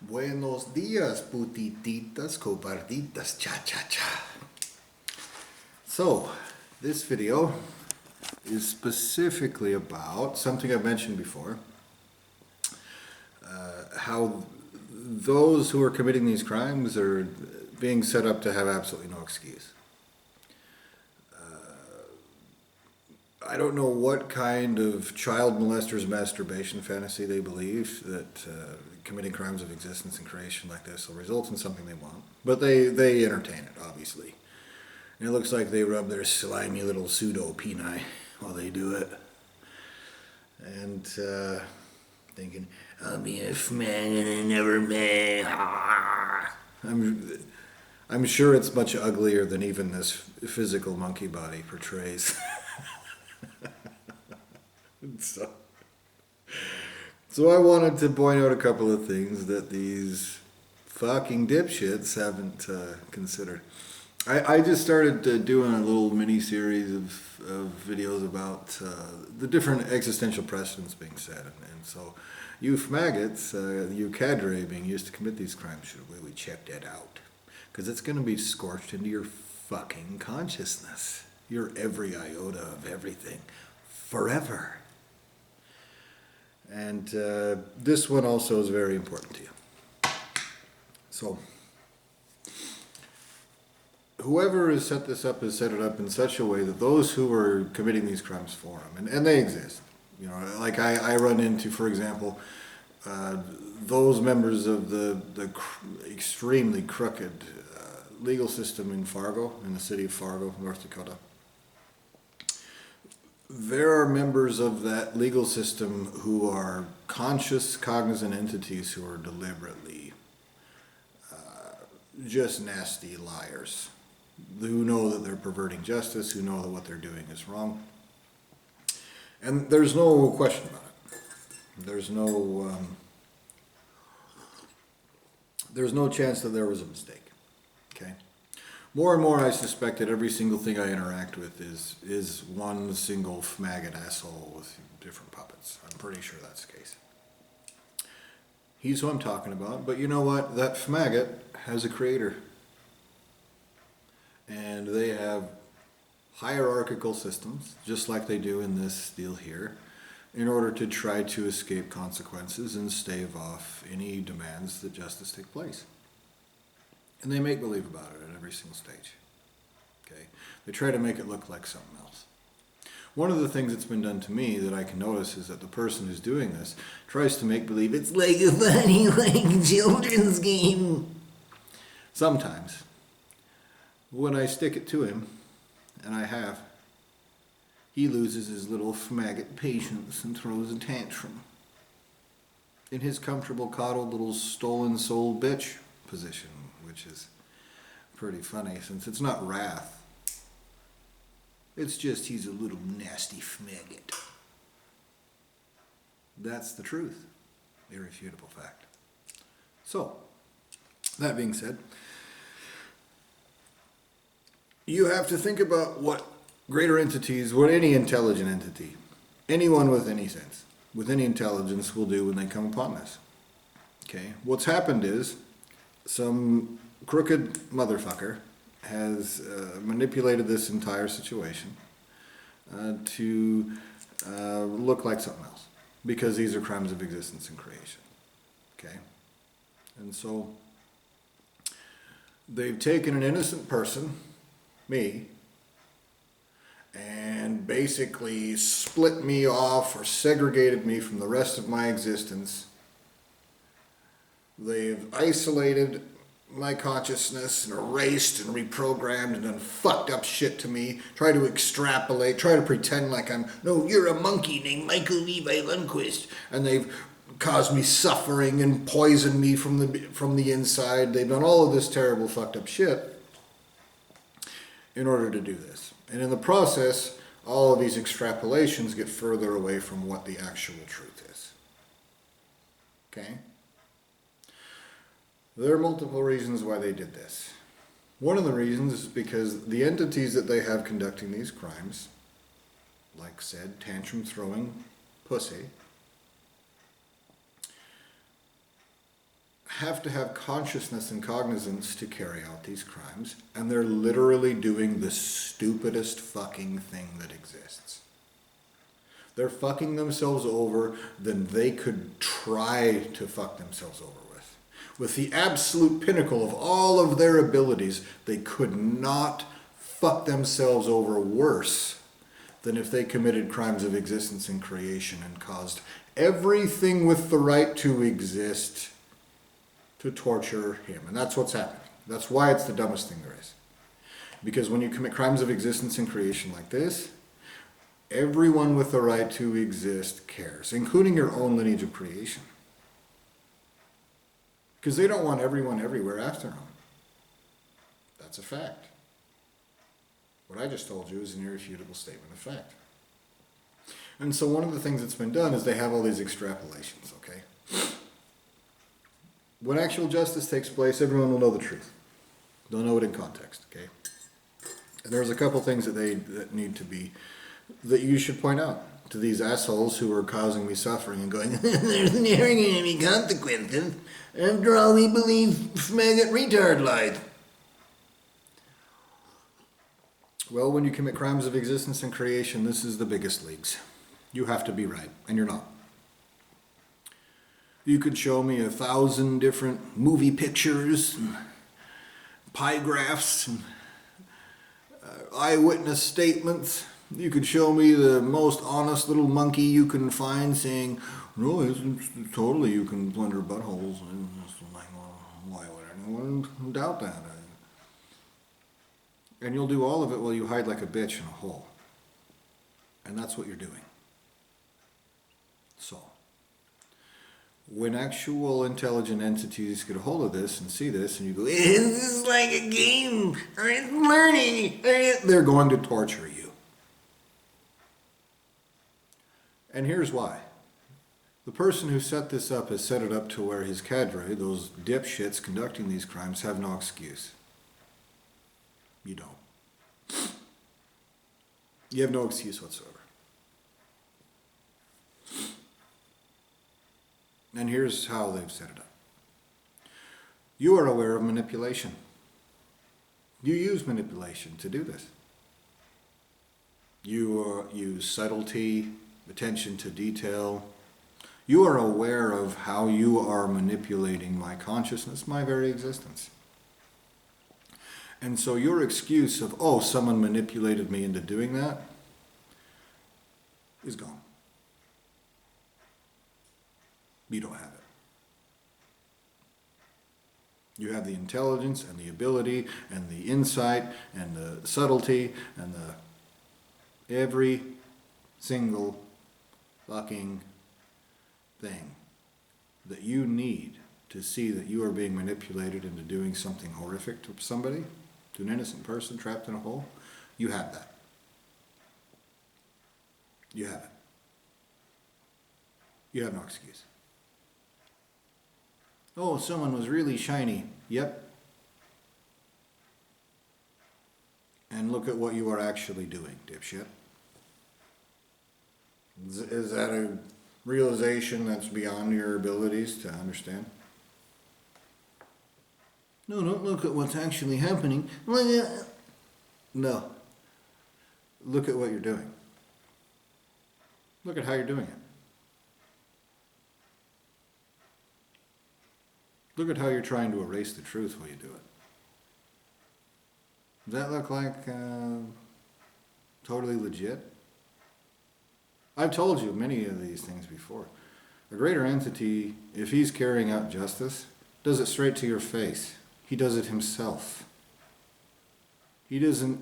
Buenos días, putititas, cobarditas, cha-cha-cha. So, this video is specifically about something I've mentioned before. How those who are committing these crimes are being set up to have absolutely no excuse. I don't know what kind of child molester's masturbation fantasy they believe that committing crimes of existence and creation like this will result in something they want. But they entertain it, obviously. And it looks like they rub their slimy little pseudo-peni while they do it. And thinking, I'll be a man and I never may. I'm sure it's much uglier than even this physical monkey body portrays. So I wanted to point out a couple of things that these fucking dipshits haven't considered. I just started doing a little mini series of videos about the different existential precedents being set, and so you maggots, you cadre being used to commit these crimes should really check that out, because it's going to be scorched into your fucking consciousness, your every iota of everything, forever. And this one also is very important to you. So, whoever has set this up has set it up in such a way that those who are committing these crimes for them, and they exist. You know, like I run into, for example, those members of the extremely crooked legal system in Fargo, in the city of Fargo, North Dakota. There are members of that legal system who are conscious, cognizant entities who are deliberately just nasty liars, who know that they're perverting justice, who know that what they're doing is wrong. And there's no question about it. There's no chance that there was a mistake. Okay? More and more I suspect that every single thing I interact with is one single maggot asshole with different puppets. I'm pretty sure that's the case. He's who I'm talking about, but you know what? That maggot has a creator. And they have hierarchical systems, just like they do in this deal here, in order to try to escape consequences and stave off any demands that justice take place. And they make believe about it at every single stage. Okay? They try to make it look like something else. One of the things that's been done to me that I can notice is that the person who's doing this tries to make believe it's like a funny, like children's game. Sometimes, when I stick it to him, and I have, he loses his little maggot patience and throws a tantrum in his comfortable, coddled little stolen soul bitch position, which is pretty funny since it's not wrath. It's just he's a little nasty maggot. That's the truth. Irrefutable fact. So, that being said, you have to think about what greater entities, what any intelligent entity, anyone with any sense, with any intelligence will do when they come upon this. Okay? What's happened is some crooked motherfucker has manipulated this entire situation to look like something else, because these are crimes of existence and creation. Okay? And so they've taken an innocent person, me, and basically split me off or segregated me from the rest of my existence. They've isolated my consciousness and erased and reprogrammed and done fucked up shit to me, try to extrapolate, try to pretend like no, you're a monkey named Michael Levi Lundquist, and they've caused me suffering and poisoned me from the inside. They've done all of this terrible fucked up shit in order to do this. And in the process, all of these extrapolations get further away from what the actual truth is. Okay? There are multiple reasons why they did this. One of the reasons is because the entities that they have conducting these crimes, like said, tantrum throwing pussy, have to have consciousness and cognizance to carry out these crimes, and they're literally doing the stupidest fucking thing that exists. They're fucking themselves over than they could try to fuck themselves over with. With the absolute pinnacle of all of their abilities, they could not fuck themselves over worse than if they committed crimes of existence and creation and caused everything with the right to exist to torture him. And that's what's happening. That's why it's the dumbest thing there is. Because when you commit crimes of existence and creation like this, everyone with the right to exist cares, including your own lineage of creation. Because they don't want everyone everywhere after them. That's a fact. What I just told you is an irrefutable statement of fact. And so one of the things that's been done is they have all these extrapolations, okay? When actual justice takes place, everyone will know the truth. They'll know it in context, okay? And there's a couple things that need to be, that you should point out to these assholes who are causing me suffering and going, there's never going to be consequences. After all, we believe faggot retard lied. Well, when you commit crimes of existence and creation, this is the biggest leagues. You have to be right, and you're not. You could show me 1,000 different movie pictures, and pie graphs, and eyewitness statements. You could show me the most honest little monkey you can find saying, no, it's totally you can plunder buttholes. And it's like, well, why would anyone doubt that? And you'll do all of it while you hide like a bitch in a hole. And that's what you're doing. So, when actual intelligent entities get a hold of this and see this, and you go, this is like a game, or it's learning, they're going to torture you. And here's why. The person who set this up has set it up to where his cadre, those dipshits conducting these crimes, have no excuse. You don't. You have no excuse whatsoever. And here's how they've set it up. You are aware of manipulation. You use manipulation to do this. You use subtlety, attention to detail. You are aware of how you are manipulating my consciousness, my very existence. And so your excuse of, oh, someone manipulated me into doing that, is gone. You don't have it. You have the intelligence and the ability and the insight and the subtlety and the every single fucking thing that you need to see that you are being manipulated into doing something horrific to somebody, to an innocent person trapped in a hole. You have that. You have it. You have no excuse. Oh, someone was really shiny. Yep. And look at what you are actually doing, dipshit. Is that a realization that's beyond your abilities to understand? No, don't look at what's actually happening. No. Look at what you're doing. Look at how you're doing it. Look at how you're trying to erase the truth while you do it. Does that look like totally legit? I've told you many of these things before. A greater entity, if he's carrying out justice, does it straight to your face. He does it himself. He doesn't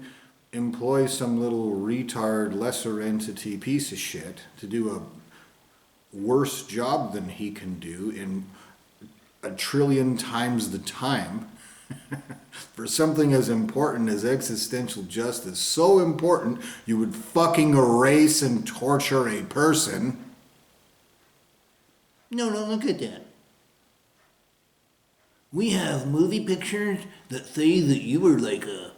employ some little retard, lesser entity piece of shit to do a worse job than he can do in 1 trillion times the time for something as important as existential justice. So important you would fucking erase and torture a person. No, look at that. We have movie pictures that say that you were like a...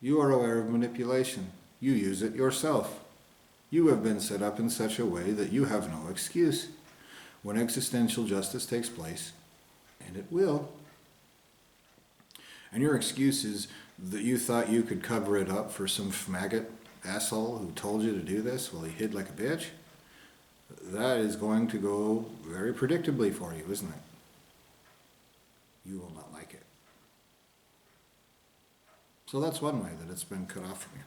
You are aware of manipulation. You use it yourself. You have been set up in such a way that you have no excuse. when existential justice takes place, and it will, and your excuse is that you thought you could cover it up for some maggot asshole who told you to do this while he hid like a bitch, that is going to go very predictably for you, isn't it? You will not like it. So that's one way that it's been cut off from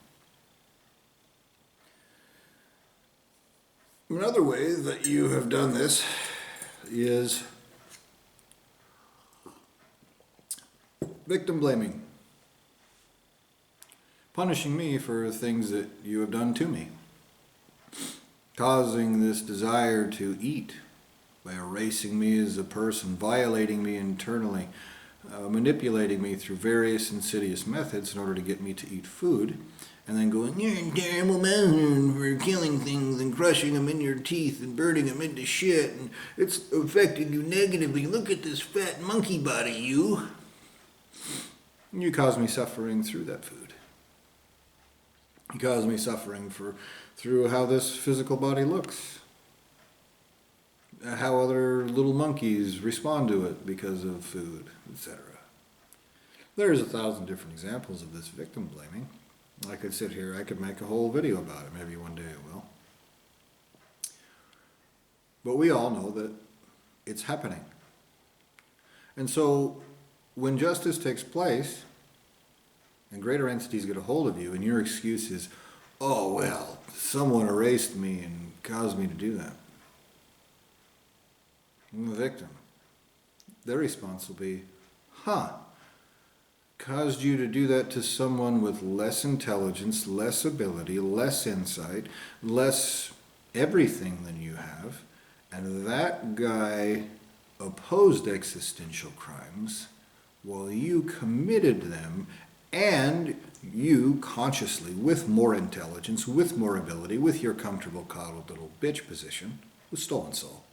you. Another way that you have done this is victim blaming. Punishing me for things that you have done to me. Causing this desire to eat by erasing me as a person, violating me internally, manipulating me through various insidious methods in order to get me to eat food, and then going, "You're a terrible man for killing things and crushing them in your teeth and burning them into shit, and it's affecting you negatively. Look at this fat monkey body, you." And you cause me suffering through that food. You cause me suffering through how this physical body looks, how other little monkeys respond to it because of food, etc. There's 1,000 different examples of this victim blaming. I could sit here, I could make a whole video about it. Maybe one day I will. But we all know that it's happening. And so when justice takes place and greater entities get a hold of you and your excuse is, "Oh, well, someone erased me and caused me to do that," I'm the victim. Their response will be, caused you to do that to someone with less intelligence, less ability, less insight, less everything than you have, and that guy opposed existential crimes while you committed them, and you consciously, with more intelligence, with more ability, with your comfortable coddled little bitch position, with stolen soul,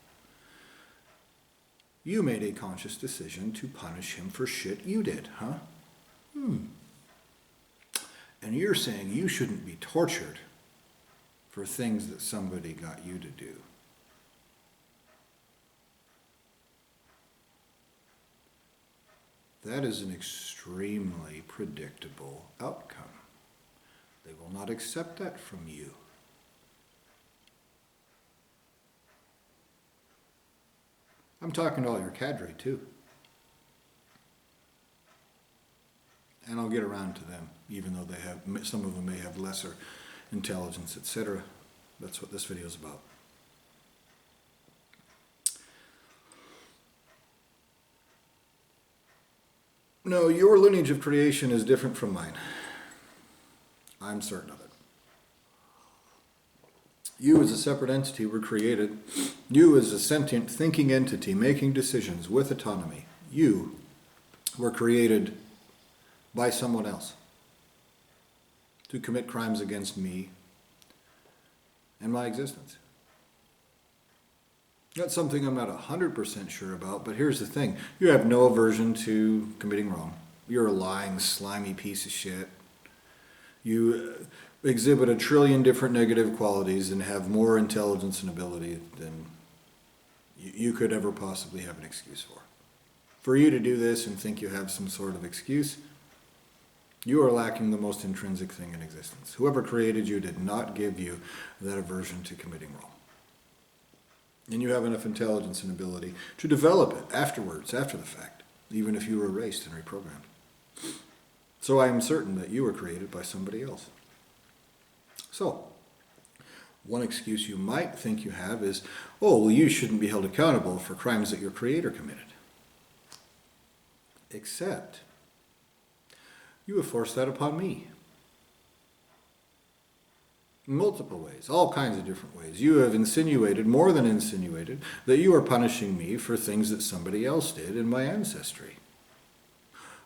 you made a conscious decision to punish him for shit you did, huh? And you're saying you shouldn't be tortured for things that somebody got you to do. That is an extremely predictable outcome. They will not accept that from you. I'm talking to all your cadre too. And I'll get around to them, even though some of them may have lesser intelligence, etc. That's what this video is about. No, your lineage of creation is different from mine. I'm certain of it. You as a separate entity were created. You as a sentient thinking entity making decisions with autonomy. You were created by someone else to commit crimes against me and my existence. That's something I'm not 100% sure about, but here's the thing. You have no aversion to committing wrong. You're a lying, slimy piece of shit. You exhibit 1 trillion different negative qualities and have more intelligence and ability than you could ever possibly have an excuse for. For you to do this and think you have some sort of excuse, you are lacking the most intrinsic thing in existence. Whoever created you did not give you that aversion to committing wrong. And you have enough intelligence and ability to develop it afterwards, after the fact, even if you were erased and reprogrammed. So I am certain that you were created by somebody else. So, one excuse you might think you have is, oh, well, you shouldn't be held accountable for crimes that your creator committed. Except, you have forced that upon me. In multiple ways, all kinds of different ways. You have insinuated, more than insinuated, that you are punishing me for things that somebody else did in my ancestry.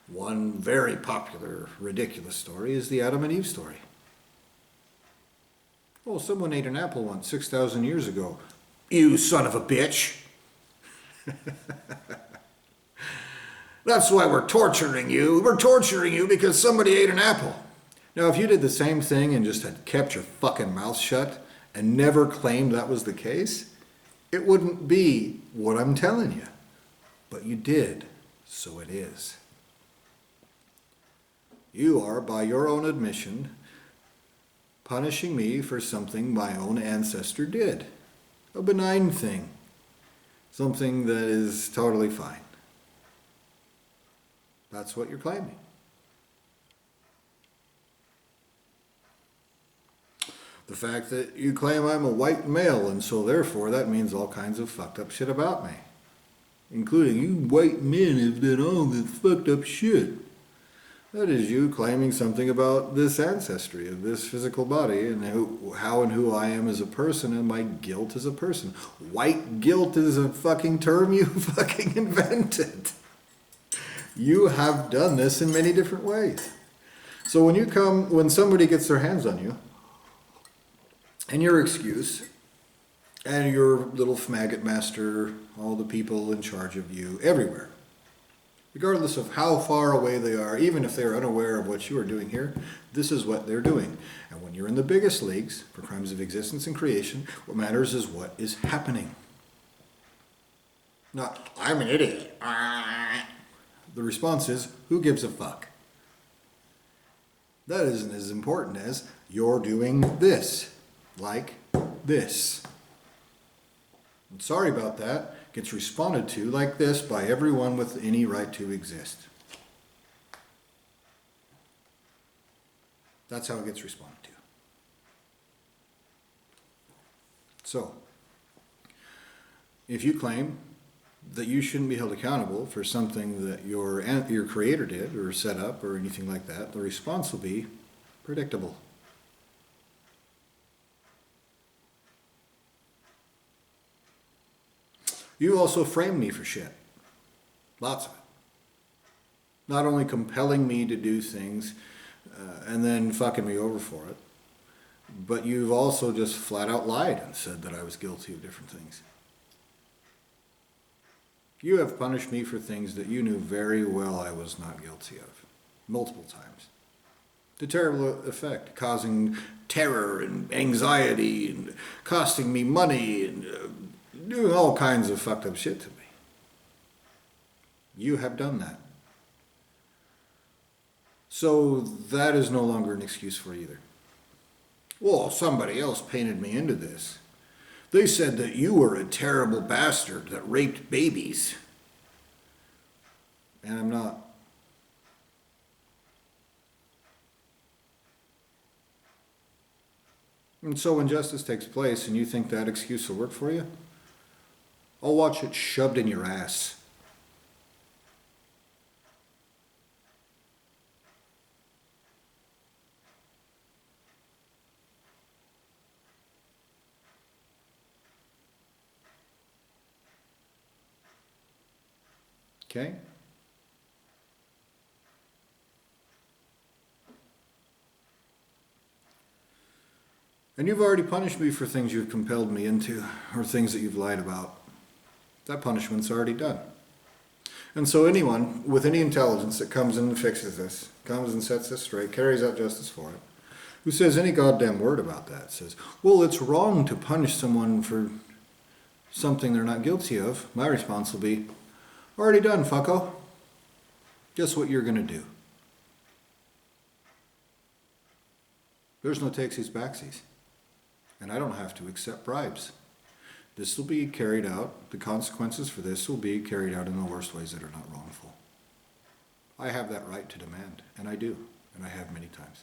One very popular, ridiculous story is the Adam and Eve story. Oh, someone ate an apple once 6,000 years ago. You son of a bitch! That's why we're torturing you. We're torturing you because somebody ate an apple. Now, if you did the same thing and just had kept your fucking mouth shut and never claimed that was the case, it wouldn't be what I'm telling you. But you did, so it is. You are, by your own admission, punishing me for something my own ancestor did. A benign thing. Something that is totally fine. That's what you're claiming. The fact that you claim I'm a white male, and so therefore that means all kinds of fucked up shit about me. Including, you white men have done all this fucked up shit. That is you claiming something about this ancestry of this physical body and how and who I am as a person and my guilt as a person. White guilt is a fucking term you fucking invented. You have done this in many different ways. So when somebody gets their hands on you, and your excuse, and your little maggot master, all the people in charge of you, everywhere, regardless of how far away they are, even if they're unaware of what you are doing here, this is what they're doing. And when you're in the biggest leagues for crimes of existence and creation, what matters is what is happening. Not, I'm an idiot. The response is, who gives a fuck? That isn't as important as, you're doing this. Like this. I'm sorry about that. Gets responded to like this by everyone with any right to exist. That's how it gets responded to. So, if you claim that you shouldn't be held accountable for something that your creator did or set up or anything like that, the response will be predictable. You also frame me for shit. Lots of it. Not only compelling me to do things and then fucking me over for it, but you've also just flat out lied and said that I was guilty of different things. You have punished me for things that you knew very well I was not guilty of. Multiple times. To terrible effect, causing terror and anxiety and costing me money and doing all kinds of fucked up shit to me. You have done that. So that is no longer an excuse for either. Well, somebody else painted me into this. They said that you were a terrible bastard that raped babies. And I'm not. And so when justice takes place and you think that excuse will work for you, I'll watch it shoved in your ass. Okay? And you've already punished me for things you've compelled me into, or things that you've lied about. That punishment's already done. And so anyone with any intelligence that comes in and fixes this, comes and sets this straight, carries out justice for it, who says any goddamn word about that, says, well, it's wrong to punish someone for something they're not guilty of, my response will be, already done, fucko. Guess what you're going to do? There's no takesies backsies. And I don't have to accept bribes. This will be carried out, the consequences for this will be carried out in the worst ways that are not wrongful. I have that right to demand, and I do, and I have many times.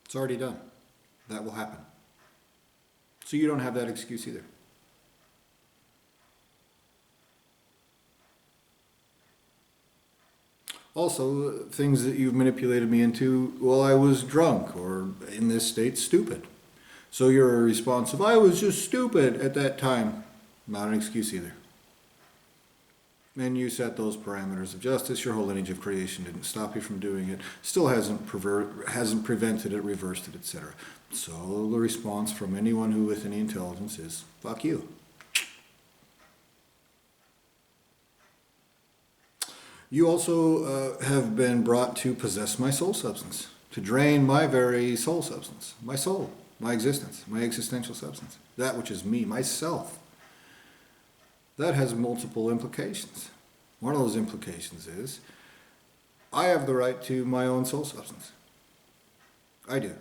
It's already done. That will happen. So you don't have that excuse either. Also, things that you've manipulated me into, well, I was drunk, or in this state, stupid. So your response of, I was just stupid at that time, not an excuse either. And you set those parameters of justice, your whole lineage of creation didn't stop you from doing it, still hasn't prevented it, reversed it, etc. So the response from anyone who with any intelligence is, fuck you. You also have been brought to possess my soul substance, to drain my very soul substance, my soul, my existence, my existential substance, that which is me, myself. That has multiple implications. One of those implications is I have the right to my own soul substance. I do.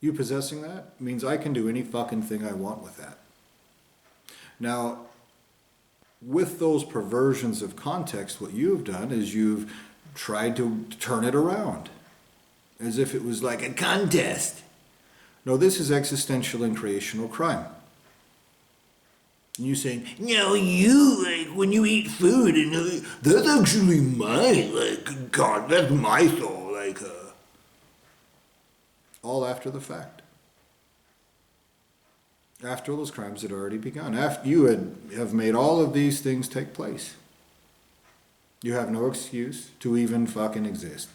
You possessing that means I can do any fucking thing I want with that. Now, with those perversions of context, what you've done is you've tried to turn it around as if it was like a contest. No, this is existential and creational crime. And you saying, no, you, like, when you eat food, and that's actually mine, like, God, that's my soul, like, all after the fact. After those crimes had already begun. After you have made all of these things take place. You have no excuse to even fucking exist.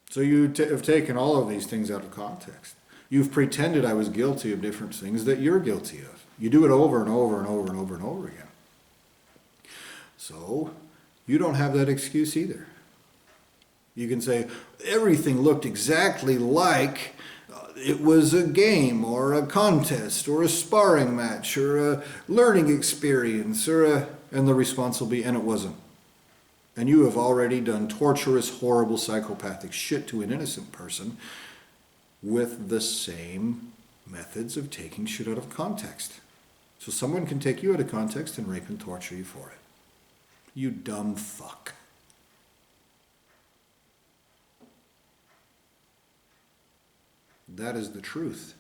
So you have taken all of these things out of context. You've pretended I was guilty of different things that you're guilty of. You do it over and over and over and over and over again. So you don't have that excuse either. You can say, everything looked exactly like it was a game or a contest or a sparring match or a learning experience and the response will be, and it wasn't. And you have already done torturous, horrible, psychopathic shit to an innocent person with the same methods of taking shit out of context. So someone can take you out of context and rape and torture you for it. You dumb fuck. That is the truth.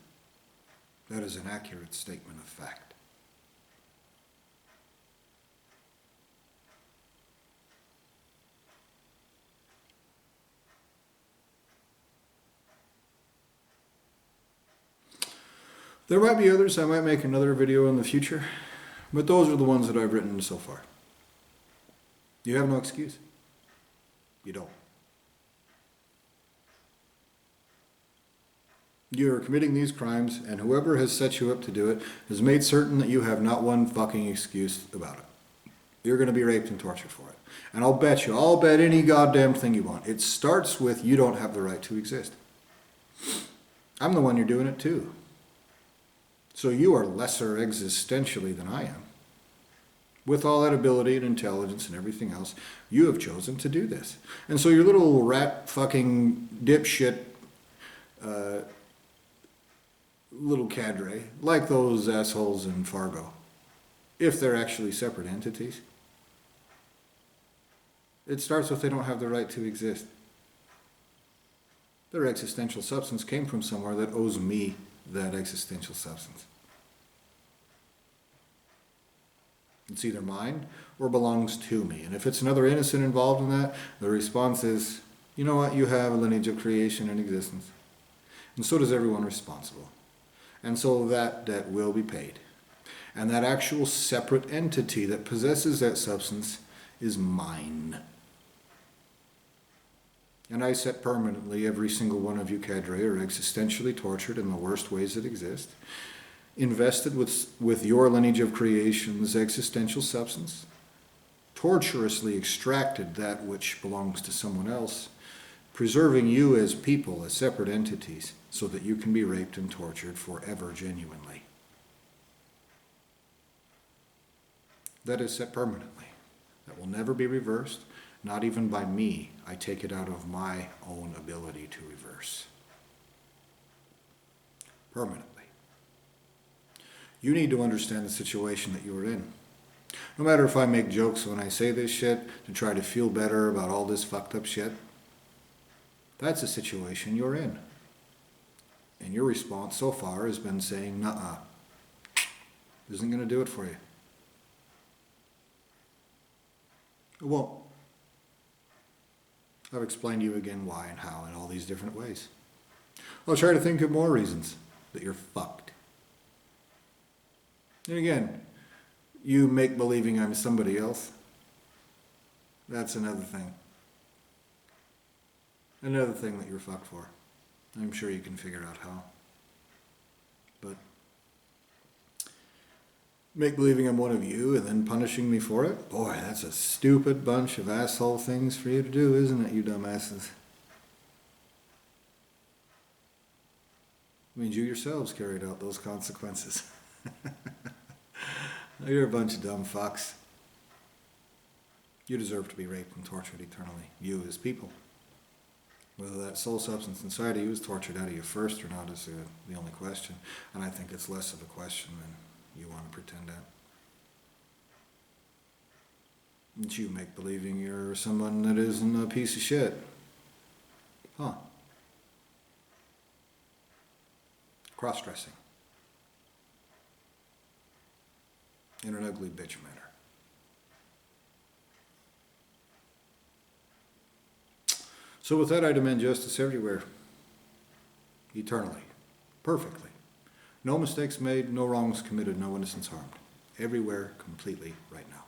That is an accurate statement of fact. There might be others. I might make another video in the future, but those are the ones that I've written so far. You have no excuse. You don't. You are committing these crimes, and whoever has set you up to do it has made certain that you have not one fucking excuse about it. You're going to be raped and tortured for it. And I'll bet any goddamn thing you want. It starts with you don't have the right to exist. I'm the one you're doing it to. So you are lesser existentially than I am. With all that ability and intelligence and everything else, you have chosen to do this. And so your little rat fucking dipshit little cadre, like those assholes in Fargo, if they're actually separate entities, it starts with they don't have the right to exist. Their existential substance came from somewhere that owes me that existential substance. It's either mine or belongs to me. And if it's another innocent involved in that, the response is, you know what, you have a lineage of creation and existence. And so does everyone responsible. And so that debt will be paid. And that actual separate entity that possesses that substance is mine. And I set permanently every single one of you cadre are existentially tortured in the worst ways that exist, invested with your lineage of creation's existential substance, torturously extracted that which belongs to someone else, preserving you as people, as separate entities, so that you can be raped and tortured forever genuinely. That is set permanently. That will never be reversed, not even by me. I take it out of my own ability to reverse. Permanently. You need to understand the situation that you are in. No matter if I make jokes when I say this shit to try to feel better about all this fucked up shit, that's the situation you're in. And your response so far has been saying, nuh-uh, isn't going to do it for you. It won't. I've explained to you again why and how in all these different ways. I'll try to think of more reasons that you're fucked. And again, you make believing I'm somebody else. That's another thing. Another thing that you're fucked for. I'm sure you can figure out how. But make believing I'm one of you and then punishing me for it? Boy, that's a stupid bunch of asshole things for you to do, isn't it, you dumbasses? Means you yourselves carried out those consequences. You're a bunch of dumb fucks. You deserve to be raped and tortured eternally. You as people. Whether that soul substance inside of you is tortured out of you first or not is the only question. And I think it's less of a question than you want to pretend at. And you make believing you're someone that isn't a piece of shit. Huh. Cross-dressing. In an ugly bitch manner. So with that, I demand justice everywhere. Eternally. Perfectly. No mistakes made, no wrongs committed, no innocents harmed. Everywhere, completely, right now.